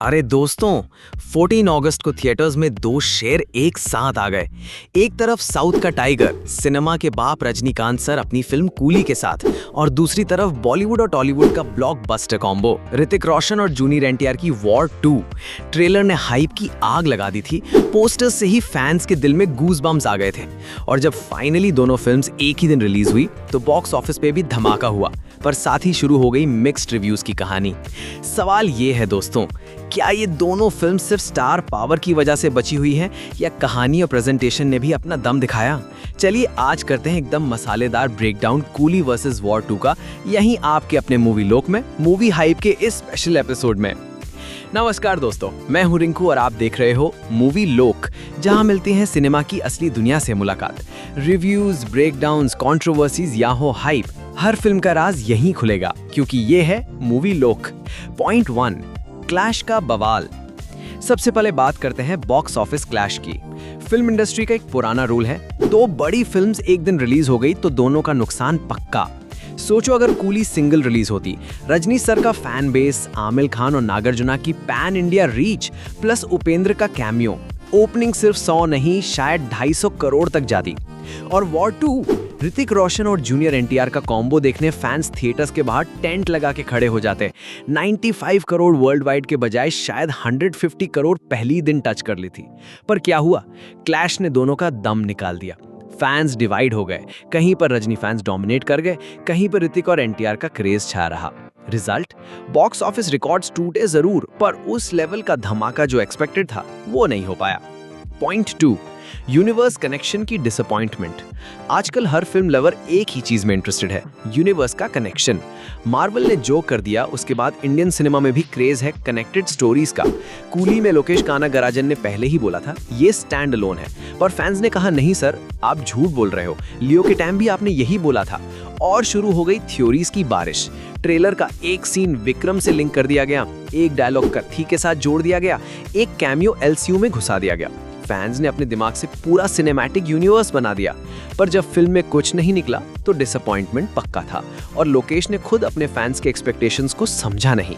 अरे दोस्तों, 14 अगस्त को थिएटर्स में दो शेर एक साथ आ गए। एक तरफ साउथ का टाइगर, सिनेमा के बाप रजनीकांत सर अपनी फिल्म कूली के साथ, और दूसरी तरफ बॉलीवुड और टॉलीवुड का ब्लॉकबस्टर कॉम्बो ऋतिक रोशन और जूनियर एनटीआर की वॉर 2। ट्रेलर ने हाइप की आग लगा दी थी। पोस्टर्स से ही फैंस के दिल में गूज़बम्स आ गए थे। और जब फाइनली दोनों फिल्म्स एक ही दिन रिलीज हुई तो बॉक्स ऑफिस पे भी धमाका हुआ, पर साथ ही शुरू हो गई मिक्स्ड रिव्यूज की कहानी। सवाल ये है दोस्तों, क्या ये दोनों फिल्म सिर्फ स्टार पावर की वजह से बची हुई है या कहानी और प्रेजेंटेशन ने भी अपना दम दिखाया? चलिए आज करते हैं एकदम मसालेदार ब्रेकडाउन कूली वर्सेस वॉर 2 का, यहीं आपके अपने मूवी लोक में, मूवी हाइप के इस स्पेशल एपिसोड में। नमस्कार दोस्तों, मैं हूं रिंकू और आप देख रहे हो मूवी लोक, जहां मिलती हैं सिनेमा की असली दुनिया से मुलाकात। रिव्यूज, ब्रेकडाउन्स, कंट्रोवर्सीज या हो हाइप, हर फिल्म का राज यहीं खुलेगा, क्योंकि ये है मूवी लोक। पॉइंट 1, क्लैश का बवाल। सबसे पहले बात करते हैं बॉक्स ऑफिस क्लैश की। फिल्म इंडस्ट्री का एक पुराना रूल है, दो बड़ी फिल्म्स एक दिन रिलीज हो गई तो दोनों का नुकसान पक्का। सोचो अगर कूली सिंगल रिलीज होती, रजनी सर का फैन बेस, आमिर खान और नागार्जुन की pan India reach, plus Upendra का कैमियो, ओपनिंग सिर्फ 100 नहीं शायद 250 करोड़ तक जाती। और वॉर 2, ऋतिक रोशन और जूनियर एनटीआर का कॉम्बो देखने फैंस थिएटर्स के बाहर टेंट लगा के खड़े हो जाते। 95 करोड़ वर्ल्ड वाइड के बजाय शायद 150 करोड़ पहली दिन टच कर ली थी। पर क्या हुआ? क्लैश ने दोनों का दम निकाल दिया। फैंस डिवाइड हो गए, कहीं पर रजनी फैंस डोमिनेट कर गए, कहीं पर ऋतिक और एनटीआर का क्रेज छा रहा। रिजल्ट, बॉक्स ऑफिस रिकॉर्ड्स टूटे जरूर, पर उस लेवल का धमाका जो एक्सपेक्टेड था वो नहीं हो पाया। पॉइंट 2, यूनिवर्स कनेक्शन की डिसअपॉइंटमेंट। आजकल हर फिल्म लवर एक ही चीज में इंटरेस्टेड है, यूनिवर्स का कनेक्शन। मार्वल ने जो कर दिया उसके बाद इंडियन सिनेमा में भी क्रेज है कनेक्टेड स्टोरीज का। कूली में लोकेश कानागराजन ने पहले ही बोला था ये स्टैंड अलोन है, पर फैंस ने कहा नहीं सर, आप झूठ बोल रहे हो, लियो के टाइम भी आपने यही बोला था। और शुरू हो गई थ्योरीज की बारिश। ट्रेलर का एक सीन विक्रम से लिंक कर दिया गया, एक डायलॉग कत्थी के साथ जोड़ दिया गया, एक कैमियो एलसीयू में घुसा दिया गया। फैंस ने अपने दिमाग से पूरा सिनेमैटिक यूनिवर्स बना दिया। पर जब फिल्म में कुछ नहीं निकला तो डिसअपॉइंटमेंट पक्का था, और लोकेश ने खुद अपने फैंस के एक्सपेक्टेशंस को समझा नहीं।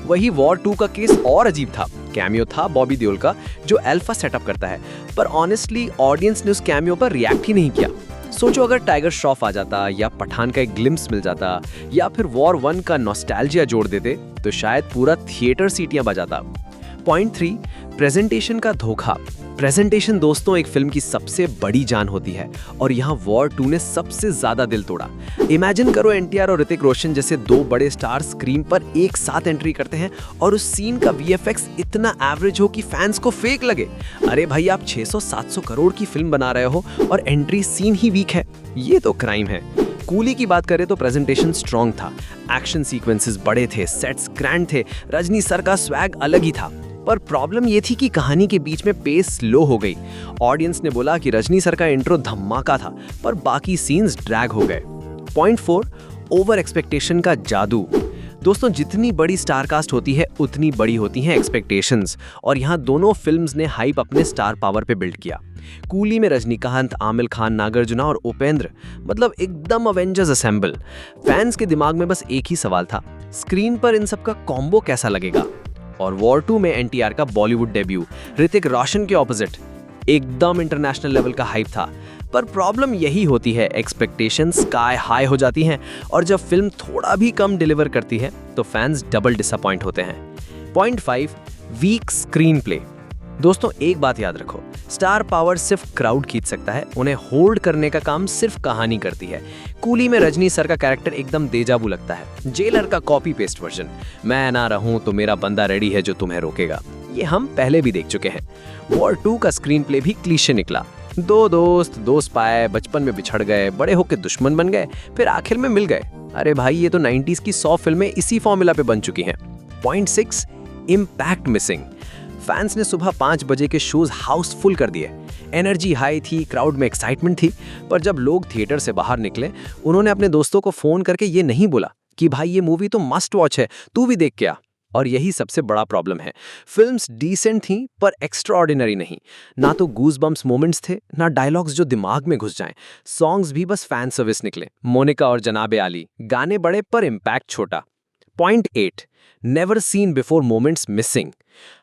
वही वॉर 2 का केस और अजीब था। कैमियो था बॉबी देओल का, जो अल्फा सेटअप करता है, पर ऑनेस्टली ऑडियंस ने उस कैमियो पर रिएक्ट ही नहीं किया। सोचो अगर टाइगर श्रॉफ आ जाता, या पठान का एक ग्लिम्स मिल जाता, या फिर वॉर 1 का नॉस्टैल्जिया जोड़ देते, तो शायद पूरा थिएटर सीटियां बजाता। पॉइंट 3, प्रेजेंटेशन का धोखा। प्रेजेंटेशन दोस्तों एक फिल्म की सबसे बड़ी जान होती है, और यहाँ वॉर 2 ने सबसे ज्यादा दिल तोड़ा। इमेजिन करो एनटीआर और ऋतिक रोशन जैसे दो बड़े स्टार स्क्रीन पर एक साथ एंट्री करते हैं, और उस सीन का वीएफएक्स इतना एवरेज हो कि फैंस को फेक लगे। अरे भाई, आप 600-700 करोड़ की फिल्म बना रहे हो और एंट्री सीन ही वीक है, ये तो क्राइम है। कूली की बात करें तो प्रेजेंटेशन स्ट्रॉन्ग था, एक्शन सीक्वेंसेस बड़े थे, सेट्स ग्रैंड थे, रजनी सर का स्वैग अलग ही था। पर प्रॉब्लम ये थी कि कहानी के बीच में पेस लो हो गई। ऑडियंस ने बोला कि रजनी सर का इंट्रो धमाका था, पर बाकी सीन्स ड्रैग हो गए। पॉइंट 4, ओवर एक्सपेक्टेशन का जादू। दोस्तों जितनी बड़ी स्टारकास्ट होती है उतनी बड़ी होती हैं एक्सपेक्टेशंस, और यहाँ दोनों फिल्म्स ने हाइप अपने स्टार पावर पे बिल्ड किया। कूली में रजनीकांत, आमिर खान, नागार्जुन और उपेंद्र, मतलब एकदम अवेंजर्स असेंबल। फैंस के दिमाग में बस एक ही सवाल था, स्क्रीन पर इन सब का कॉम्बो कैसा लगेगा? और वॉर 2 में एनटीआर का बॉलीवुड डेब्यू ऋतिक रोशन के ऑपोजिट एकदम इंटरनेशनल लेवल का हाइप था। पर प्रॉब्लम यही होती है, एक्सपेक्टेशंस स्काई हाई हो जाती हैं, और जब फिल्म थोड़ा भी कम डिलीवर करती है तो फैंस डबल डिसअपॉइंट होते हैं। Point 5, weak screenplay. दोस्तों एक बात याद रखो, स्टार पावर सिर्फ क्राउड खींच सकता है, उन्हें होल्ड करने का काम सिर्फ कहानी करती है। कूली में रजनी सर का कैरेक्टर एकदम देजाबू लगता है, जेलर का कॉपी पेस्ट वर्जन। मैं ना रहूं तो मेरा बंदा रेडी है जो तुम्हें रोकेगा, ये हम पहले भी देख चुके हैं। वॉर 2 का स्क्रीन प्ले भी क्लीशे निकला। दो दोस्त, दो स्पाई, बचपन में बिछड़ गए, बड़े होकर दुश्मन बन गए, फिर आखिर में मिल गए। अरे भाई, ये तो 90s की 100 फिल्में इसी फॉर्मूला पे बन चुकी हैं। Point 6, impact missing. फैंस ने सुबह 5 बजे के शोज हाउसफुल कर दिए। एनर्जी हाई थी, क्राउड में एक्साइटमेंट थी, पर जब लोग थिएटर से बाहर निकले, उन्होंने अपने दोस्तों को फोन करके ये नहीं बोला कि भाई ये मूवी तो मस्ट वॉच है, तू भी देख के आ। और यही सबसे बड़ा प्रॉब्लम है। फिल्म्स डिसेंट थी पर एक्स्ट्राऑर्डिनरी नहीं। ना तो गूज़बम्प्स मोमेंट्स थे, ना डायलॉग्स जो दिमाग में घुस जाएं। सॉन्ग्स भी बस फैन सर्विस निकले। मोनिका और जनाबे आली गाने बड़े पर इम्पैक्ट छोटा। Point 8, never seen before moments missing.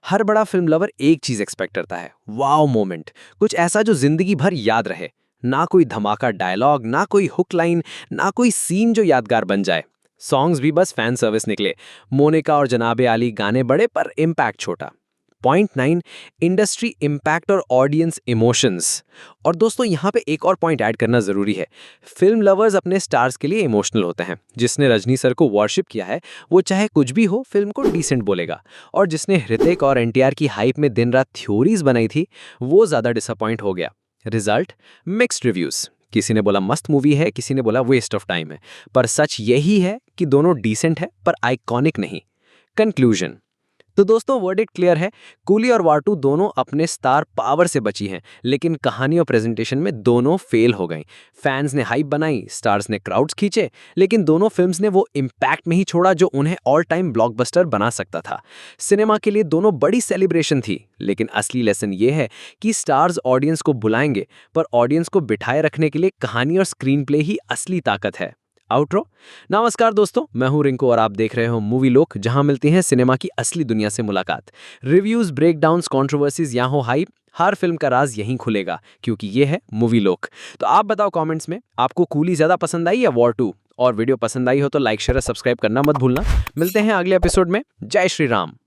हर बड़ा फिल्म लवर एक चीज एक्सपेक्ट करता है, वाओ मोमेंट, कुछ ऐसा जो जिंदगी भर याद रहे। ना कोई धमाका डायलॉग, ना कोई हुक लाइन, ना कोई सीन जो यादगार बन जाए। सॉन्ग्स भी बस फैन सर्विस निकले। मोनिका और जनाबे आली गाने बड़े पर इम्पैक्ट छोटा। पॉइंट 9, इंडस्ट्री इम्पैक्ट और ऑडियंस इमोशंस। और दोस्तों यहाँ पे एक और पॉइंट ऐड करना जरूरी है। फिल्म लवर्स अपने स्टार्स के लिए इमोशनल होते हैं। जिसने रजनी सर को वर्शिप किया है वो चाहे कुछ भी हो फिल्म को डिसेंट बोलेगा, और जिसने हृतिक और एनटीआर की हाइप में दिन रात थ्योरीज बनाई थी वो ज्यादा डिसअपॉइंट हो गया। Result, mixed reviews. किसी ने बोला मस्त मूवी है, किसी ने बोला वेस्ट ऑफ टाइम है, पर सच यही है कि दोनों डिसेंट है पर आइकॉनिक नहीं। कंक्लूजन, तो दोस्तों वर्डिक्ट क्लियर है, कूली और वार 2 दोनों अपने स्टार पावर से बची हैं, लेकिन कहानी और प्रेजेंटेशन में दोनों फेल हो गईं। फैंस ने हाइप बनाई, स्टार्स ने क्राउड्स खींचे, लेकिन दोनों फिल्म्स ने वो इम्पैक्ट नहीं छोड़ा जो उन्हें ऑल टाइम ब्लॉकबस्टर बना सकता था। सिनेमा के लिए दोनों बड़ी सेलिब्रेशन थी, लेकिन असली लेसन ये है कि स्टार्स ऑडियंस को बुलाएंगे, पर ऑडियंस को बिठाए रखने के लिए कहानी और स्क्रीन प्ले ही असली ताकत है। आउटरो। नमस्कार दोस्तों, मैं हूं रिंकू और आप देख रहे हो मूवी लोक, जहां मिलती है सिनेमा की असली दुनिया से मुलाकात। रिव्यूज, ब्रेकडाउन्स, कंट्रोवर्सीज या हो हाइप, हर फिल्म का राज यहीं खुलेगा, क्योंकि ये है मूवी लोक। तो आप बताओ कमेंट्स में, आपको कूली ज्यादा पसंद आई या वॉर 2? और वीडियो पसंद आई हो तो लाइक, शेयर और सब्सक्राइब करना मत भूलना। मिलते हैं अगले एपिसोड में। जय श्री राम।